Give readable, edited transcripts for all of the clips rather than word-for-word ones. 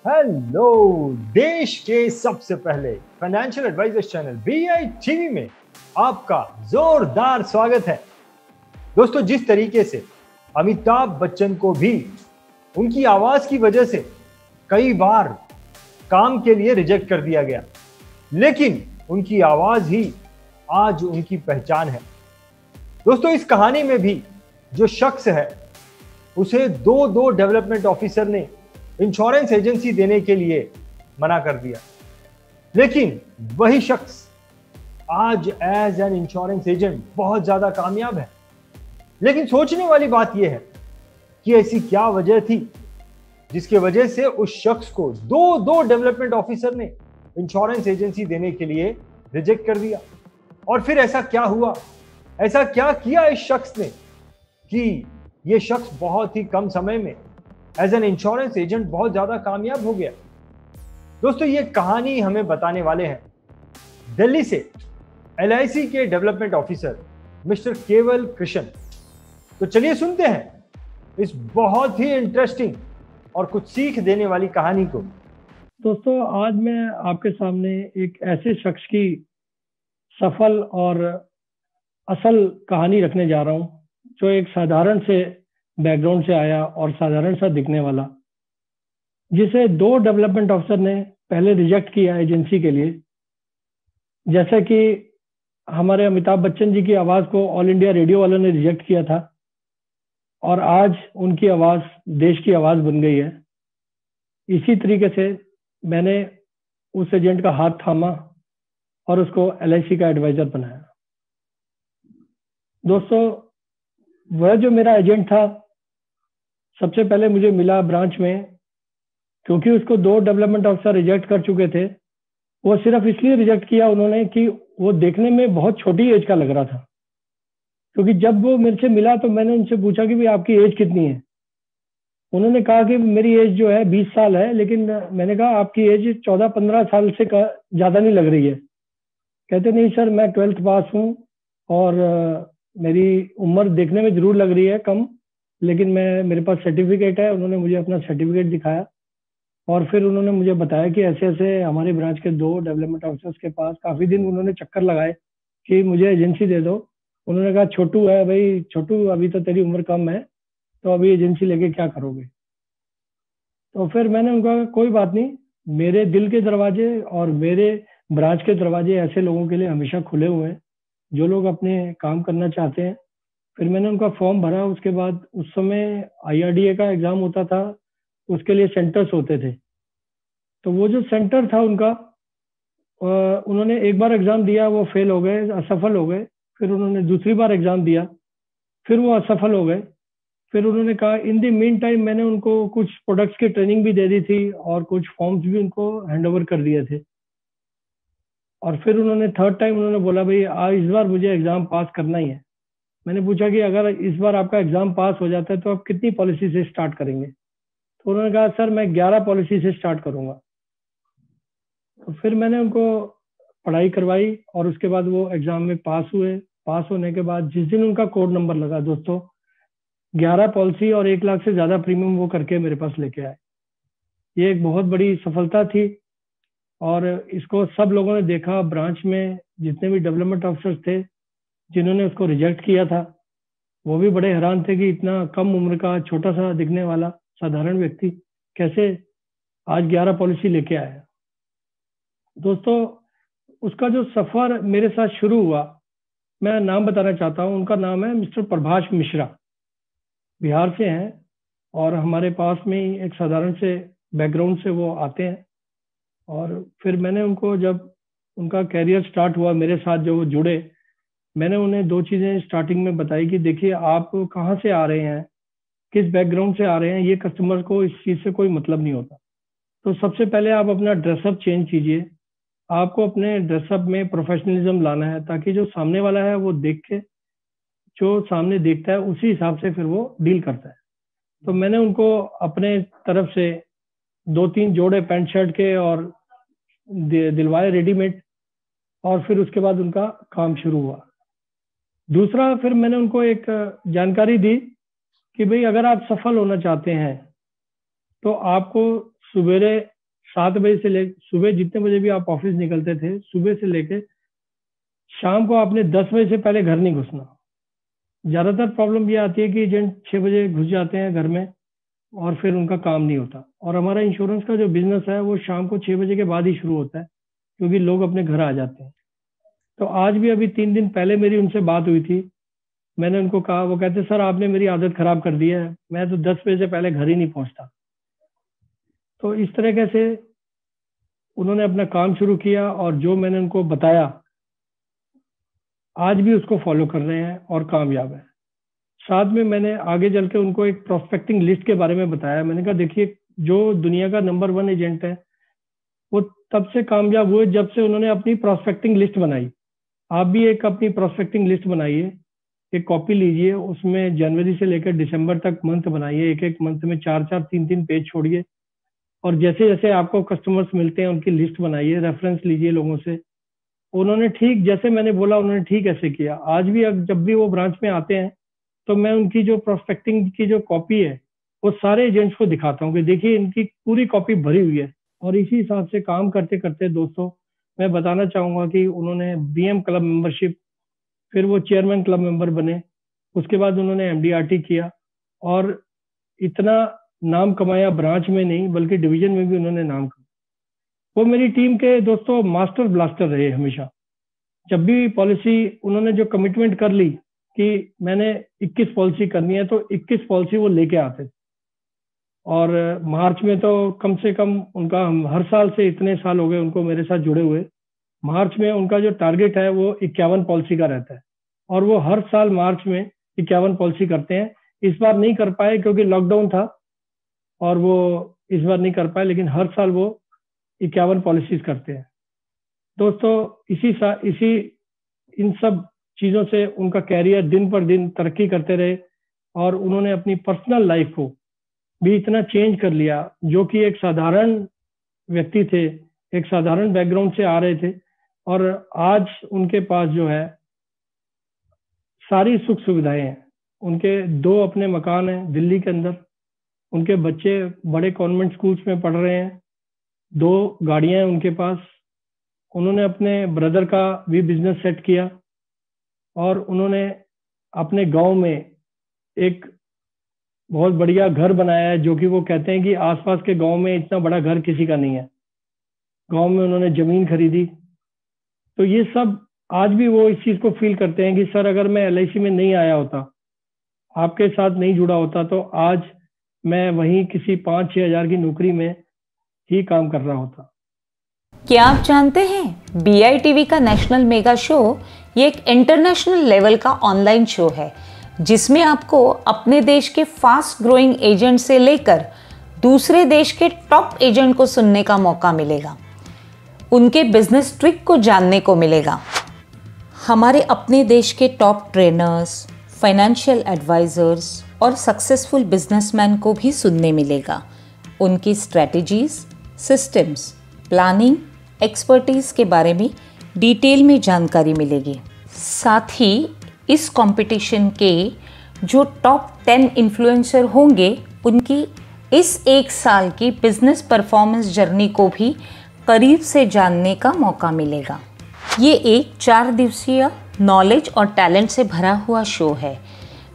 Hello, देश के सबसे पहले फाइनेंशियल एडवाइजर्स चैनल BITV में आपका जोरदार स्वागत है। दोस्तों, जिस तरीके से अमिताभ बच्चन को भी उनकी आवाज की वजह से कई बार काम के लिए रिजेक्ट कर दिया गया, लेकिन उनकी आवाज ही आज उनकी पहचान है। दोस्तों, इस कहानी में भी जो शख्स है उसे दो डेवलपमेंट ऑफिसर ने इंश्योरेंस एजेंसी देने के लिए मना कर दिया, लेकिन वही शख्स आज एज एन इंश्योरेंस एजेंट बहुत ज्यादा कामयाब है। लेकिन सोचने वाली बात यह है कि ऐसी क्या वजह थी जिसके वजह से उस शख्स को दो डेवलपमेंट ऑफिसर ने इंश्योरेंस एजेंसी देने के लिए रिजेक्ट कर दिया। और फिर ऐसा क्या हुआ, ऐसा क्या किया इस शख्स ने कि यह शख्स बहुत ही कम समय में एज एन इंश्योरेंस एजेंट बहुत ज्यादा कामयाब हो गया। दोस्तों, ये कहानी हमें बताने वाले हैं दिल्ली से LIC के डेवलपमेंट ऑफिसर मिस्टर केवल कृष्ण। तो चलिए सुनते हैं इस बहुत ही इंटरेस्टिंग और कुछ सीख देने वाली कहानी को। दोस्तों, आज मैं आपके सामने एक ऐसे शख्स की सफल और असल कहानी रखने जा रहा हूं जो एक साधारण से बैकग्राउंड से आया और साधारण सा दिखने वाला, जिसे 2 डेवलपमेंट ऑफिसर ने पहले रिजेक्ट किया एजेंसी के लिए। जैसे कि हमारे अमिताभ बच्चन जी की आवाज को ऑल इंडिया रेडियो वालों ने रिजेक्ट किया था और आज उनकी आवाज देश की आवाज बन गई है। इसी तरीके से मैंने उस एजेंट का हाथ थामा और उसको LIC का एडवाइजर बनाया। दोस्तों, वह जो मेरा एजेंट था सबसे पहले मुझे मिला ब्रांच में, क्योंकि उसको 2 डेवलपमेंट ऑफिसर रिजेक्ट कर चुके थे। वो सिर्फ इसलिए रिजेक्ट किया उन्होंने कि वो देखने में बहुत छोटी एज का लग रहा था। क्योंकि जब वो मेरे से मिला तो मैंने उनसे पूछा कि भाई आपकी एज कितनी है। उन्होंने कहा कि मेरी एज जो है 20 साल है, लेकिन मैंने कहा आपकी एज 14-15 साल से ज़्यादा नहीं लग रही है। कहते नहीं सर, मैं 12th पास हूँ और मेरी उम्र देखने में जरूर लग रही है कम, लेकिन मेरे पास सर्टिफिकेट है। उन्होंने मुझे अपना सर्टिफिकेट दिखाया और फिर उन्होंने मुझे बताया कि ऐसे ऐसे हमारे ब्रांच के 2 डेवलपमेंट ऑफिसर्स के पास काफ़ी दिन उन्होंने चक्कर लगाए कि मुझे एजेंसी दे दो। उन्होंने कहा छोटू है भाई, छोटू अभी तो तेरी उम्र कम है, तो अभी एजेंसी लेके क्या करोगे। तो फिर मैंने उनका कोई बात नहीं, मेरे दिल के दरवाजे और मेरे ब्रांच के दरवाजे ऐसे लोगों के लिए हमेशा खुले हुए हैं जो लोग अपने काम करना चाहते हैं। फिर मैंने उनका फॉर्म भरा। उसके बाद उस समय IRDA का एग्ज़ाम होता था, उसके लिए सेंटर्स होते थे। तो वो जो सेंटर था उनका, उन्होंने एक बार एग्ज़ाम दिया, वो फेल हो गए, असफल हो गए। फिर उन्होंने दूसरी बार एग्ज़ाम दिया, फिर वो असफल हो गए। फिर उन्होंने कहा इन द मीन टाइम मैंने उनको कुछ प्रोडक्ट्स की ट्रेनिंग भी दे दी थी और कुछ फॉर्म्स भी उनको हैंड ओवर कर दिए थे। और फिर उन्होंने थर्ड टाइम उन्होंने बोला भाई इस बार मुझे एग्ज़ाम पास करना ही है। मैंने पूछा कि अगर इस बार आपका एग्ज़ाम पास हो जाता है तो आप कितनी पॉलिसी से स्टार्ट करेंगे। तो उन्होंने कहा सर मैं 11 पॉलिसी से स्टार्ट करूँगा। तो फिर मैंने उनको पढ़ाई करवाई और उसके बाद वो एग्ज़ाम में पास हुए। पास होने के बाद जिस दिन उनका कोड नंबर लगा, दोस्तों 11 पॉलिसी और 1 लाख से ज़्यादा प्रीमियम वो करके मेरे पास लेके आए। ये एक बहुत बड़ी सफलता थी और इसको सब लोगों ने देखा। ब्रांच में जितने भी डेवलपमेंट ऑफिसर्स थे जिन्होंने उसको रिजेक्ट किया था, वो भी बड़े हैरान थे कि इतना कम उम्र का छोटा सा दिखने वाला साधारण व्यक्ति कैसे आज 11 पॉलिसी लेके आया। दोस्तों, उसका जो सफर मेरे साथ शुरू हुआ, मैं नाम बताना चाहता हूँ। उनका नाम है मिस्टर प्रभाष मिश्रा, बिहार से हैं और हमारे पास में ही एक साधारण से बैकग्राउंड से वो आते हैं। और फिर मैंने उनको, जब उनका कैरियर स्टार्ट हुआ मेरे साथ जो वो जुड़े, मैंने उन्हें 2 चीज़ें स्टार्टिंग में बताई कि देखिए आप कहाँ से आ रहे हैं, किस बैकग्राउंड से आ रहे हैं, ये कस्टमर को इस चीज़ से कोई मतलब नहीं होता। तो सबसे पहले आप अपना ड्रेसअप चेंज कीजिए। आपको अपने ड्रेसअप में प्रोफेशनलिज्म लाना है ताकि जो सामने वाला है वो देख के, जो सामने देखता है उसी हिसाब से फिर वो डील करता है। तो मैंने उनको अपने तरफ से 2-3 जोड़े पैंट शर्ट के और दिलवाए रेडीमेड, और फिर उसके बाद उनका काम शुरू हुआ। दूसरा, फिर मैंने उनको एक जानकारी दी कि भाई अगर आप सफल होना चाहते हैं तो आपको सुबेरे 7 बजे से ले, सुबह जितने बजे भी आप ऑफिस निकलते थे, सुबह से लेके शाम को आपने 10 बजे से पहले घर नहीं घुसना। ज्यादातर प्रॉब्लम ये आती है कि एजेंट 6 बजे घुस जाते हैं घर में और फिर उनका काम नहीं होता। और हमारा इंश्योरेंस का जो बिजनेस है वो शाम को 6 बजे के बाद ही शुरू होता है, क्योंकि लोग अपने घर आ जाते हैं। तो आज भी अभी 3 दिन पहले मेरी उनसे बात हुई थी, मैंने उनको कहा, वो कहते सर आपने मेरी आदत खराब कर दी है, मैं तो 10 बजे से पहले घर ही नहीं पहुंचता। तो इस तरीके से उन्होंने अपना काम शुरू किया और जो मैंने उनको बताया आज भी उसको फॉलो कर रहे हैं और कामयाब है। साथ में मैंने आगे चल के उनको एक प्रोस्पेक्टिंग लिस्ट के बारे में बताया। मैंने कहा देखिए, जो दुनिया का नंबर 1 एजेंट है वो तब से कामयाब हुए जब से उन्होंने अपनी प्रोस्पेक्टिंग लिस्ट बनाई। आप भी एक अपनी प्रोस्पेक्टिंग लिस्ट बनाइए, एक कॉपी लीजिए, उसमें जनवरी से लेकर दिसंबर तक मंथ बनाइए, एक एक मंथ में 4-4 3-3 पेज छोड़िए और जैसे जैसे आपको कस्टमर्स मिलते हैं उनकी लिस्ट बनाइए, रेफरेंस लीजिए लोगों से। उन्होंने ठीक जैसे मैंने बोला उन्होंने ठीक ऐसे किया। आज भी जब भी वो ब्रांच में आते हैं तो मैं उनकी जो प्रोस्पेक्टिंग की जो कॉपी है वो सारे एजेंट्स को दिखाता हूँ कि देखिए इनकी पूरी कॉपी भरी हुई है। और इसी हिसाब से काम करते करते दोस्तों मैं बताना चाहूंगा कि उन्होंने BM क्लब मेंबरशिप, फिर वो चेयरमैन क्लब मेंबर बने, उसके बाद उन्होंने MDRT किया और इतना नाम कमाया, ब्रांच में नहीं बल्कि डिवीजन में भी उन्होंने नाम कमाया। वो मेरी टीम के दोस्तों मास्टर ब्लास्टर रहे हमेशा। जब भी पॉलिसी उन्होंने जो कमिटमेंट कर ली कि मैंने 21 पॉलिसी करनी है तो 21 पॉलिसी वो लेके आते थे। और मार्च में तो कम से कम उनका, हर साल से इतने साल हो गए उनको मेरे साथ जुड़े हुए, मार्च में उनका जो टारगेट है वो 51 पॉलिसी का रहता है और वो हर साल मार्च में 51 पॉलिसी करते हैं। इस बार नहीं कर पाए क्योंकि लॉकडाउन था और वो इस बार नहीं कर पाए, लेकिन हर साल वो 51 पॉलिसीज करते हैं। दोस्तों इसी इन सब चीज़ों से उनका कैरियर दिन पर दिन तरक्की करते रहे और उन्होंने अपनी पर्सनल लाइफ को भी इतना चेंज कर लिया। जो कि एक साधारण व्यक्ति थे, एक साधारण बैकग्राउंड से आ रहे थे और आज उनके पास जो है सारी सुख सुविधाएं हैं। उनके 2 अपने मकान हैं दिल्ली के अंदर, उनके बच्चे बड़े कॉन्वेंट स्कूल्स में पढ़ रहे हैं, 2 गाड़ियां हैं उनके पास। उन्होंने अपने ब्रदर का भी बिजनेस सेट किया और उन्होंने अपने गांव में एक बहुत बढ़िया घर बनाया है, जो कि वो कहते हैं कि आसपास के गांव में इतना बड़ा घर किसी का नहीं है। गांव में उन्होंने जमीन खरीदी। तो ये सब आज भी वो इस चीज को फील करते हैं कि सर अगर मैं LIC में नहीं आया होता, आपके साथ नहीं जुड़ा होता, तो आज मैं वहीं किसी 5-6 हज़ार की नौकरी में ही काम कर रहा होता। क्या आप जानते हैं BITV का नेशनल मेगा शो ये एक इंटरनेशनल लेवल का ऑनलाइन शो है जिसमें आपको अपने देश के फास्ट ग्रोइंग एजेंट से लेकर दूसरे देश के टॉप एजेंट को सुनने का मौका मिलेगा, उनके बिजनेस ट्रिक को जानने को मिलेगा। हमारे अपने देश के टॉप ट्रेनर्स, फाइनेंशियल एडवाइजर्स और सक्सेसफुल बिजनेसमैन को भी सुनने मिलेगा। उनकी स्ट्रेटजीज, सिस्टम्स, प्लानिंग, एक्सपर्टीज के बारे में डिटेल में जानकारी मिलेगी। साथ ही इस कंपटीशन के जो टॉप 10 इन्फ्लुएंसर होंगे उनकी इस 1 साल की बिजनेस परफॉर्मेंस जर्नी को भी करीब से जानने का मौका मिलेगा। ये एक 4 दिवसीय नॉलेज और टैलेंट से भरा हुआ शो है।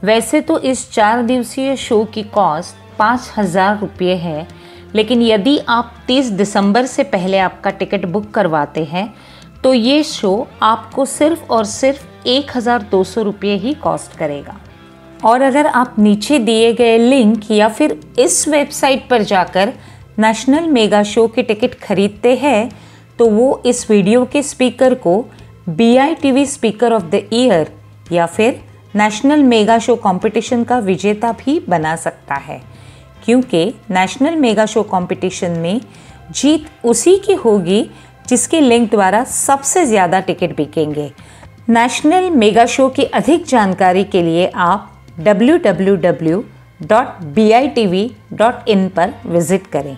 वैसे तो इस 4 दिवसीय शो की कॉस्ट 5,000 रुपये है, लेकिन यदि आप 30 दिसंबर से पहले आपका टिकट बुक करवाते हैं तो ये शो आपको सिर्फ और सिर्फ 1,200 रुपये ही कॉस्ट करेगा। और अगर आप नीचे दिए गए लिंक या फिर इस वेबसाइट पर जाकर नेशनल मेगा शो की टिकट खरीदते हैं तो वो इस वीडियो के स्पीकर को BITV speaker of the year या फिर नेशनल मेगा शो कंपटीशन का विजेता भी बना सकता है, क्योंकि नेशनल मेगा शो कंपटीशन में जीत उसी की होगी जिसके लिंक द्वारा सबसे ज़्यादा टिकट बिकेंगे। नेशनल मेगा शो की अधिक जानकारी के लिए आप www.bitv.in पर विजिट करें।